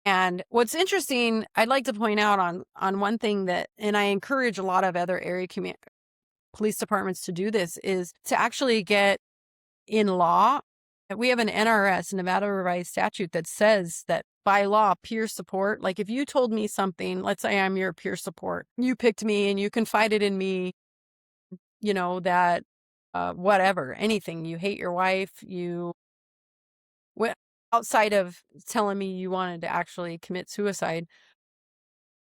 And what's interesting, I'd like to point out on one thing that, and I encourage a lot of other area police departments to do this, is to actually get in law. We have an NRS, Nevada Revised Statute, that says that by law, peer support, like if you told me something, let's say I'm your peer support, you picked me and you confided in me, that whatever, anything, you hate your wife, went outside of telling me you wanted to actually commit suicide,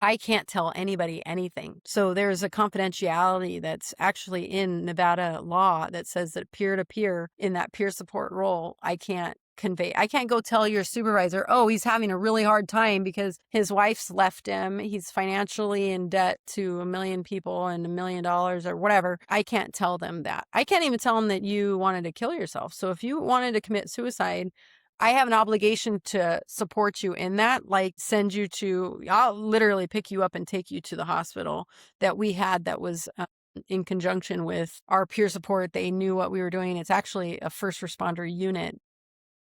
I can't tell anybody anything. So there's a confidentiality that's actually in Nevada law that says that peer to peer, in that peer support role, I can't convey. I can't go tell your supervisor, oh, he's having a really hard time because his wife's left him. He's financially in debt to 1 million people and $1 million or whatever. I can't tell them that. I can't even tell them that you wanted to kill yourself. So if you wanted to commit suicide, I have an obligation to support you in that, like I'll literally pick you up and take you to the hospital that we had that was in conjunction with our peer support. They knew what we were doing. It's actually a first responder unit.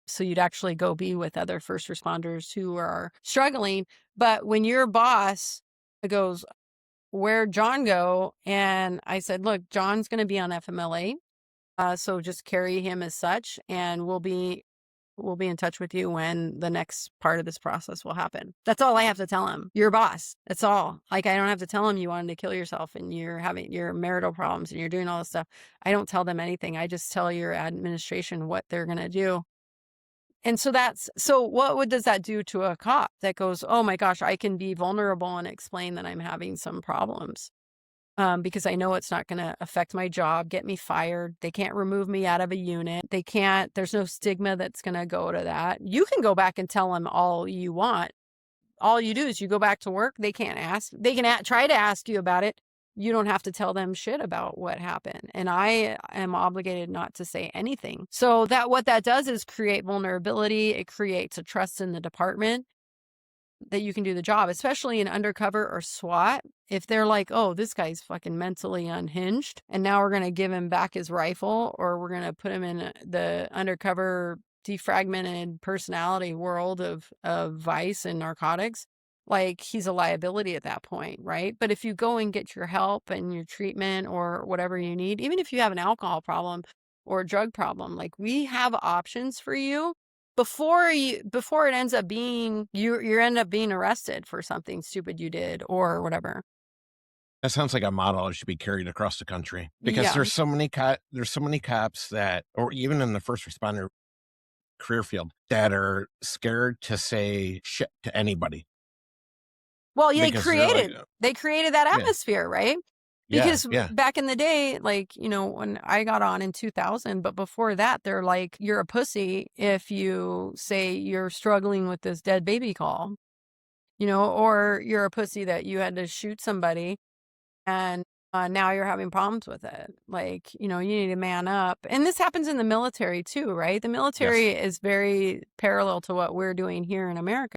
So you'd actually go be with other first responders who are struggling. But when your boss goes, where'd John go? And I said, look, John's going to be on FMLA. So just carry him as such, and we'll be in touch with you when the next part of this process will happen. That's all I have to tell him. Your boss. That's all. Like, I don't have to tell him you wanted to kill yourself and you're having your marital problems and you're doing all this stuff. I don't tell them anything. I just tell your administration what they're going to do. And so what does that do to a cop that goes, oh my gosh, I can be vulnerable and explain that I'm having some problems? Because I know it's not going to affect my job, get me fired. They can't remove me out of a unit. There's no stigma that's going to go to that. You can go back and tell them all you want. All you do is you go back to work. They can't ask. They can try to ask you about it. You don't have to tell them shit about what happened. And I am obligated not to say anything. So what that does is create vulnerability. It creates a trust in the department that you can do the job, especially in undercover or SWAT. If they're like, oh, this guy's fucking mentally unhinged, and now we're going to give him back his rifle, or we're going to put him in the undercover defragmented personality world of vice and narcotics, like he's a liability at that point, right? But if you go and get your help and your treatment or whatever you need, even if you have an alcohol problem or a drug problem, like we have options for you before it ends up being you end up being arrested for something stupid you did or whatever. That sounds like a model that should be carried across the country because Yeah. there's so many cops that, or even in the first responder career field, that are scared to say shit to anybody Well, because they're like, they created that yeah, atmosphere, right? yeah, Because yeah, back in the day, like, when I got on in 2000, but before that, they're like, you're a pussy if you say you're struggling with this dead baby call, or you're a pussy that you had to shoot somebody and now you're having problems with it. Like, you need to man up. And this happens in the military too, right? The yes. military is very parallel to what we're doing here in America.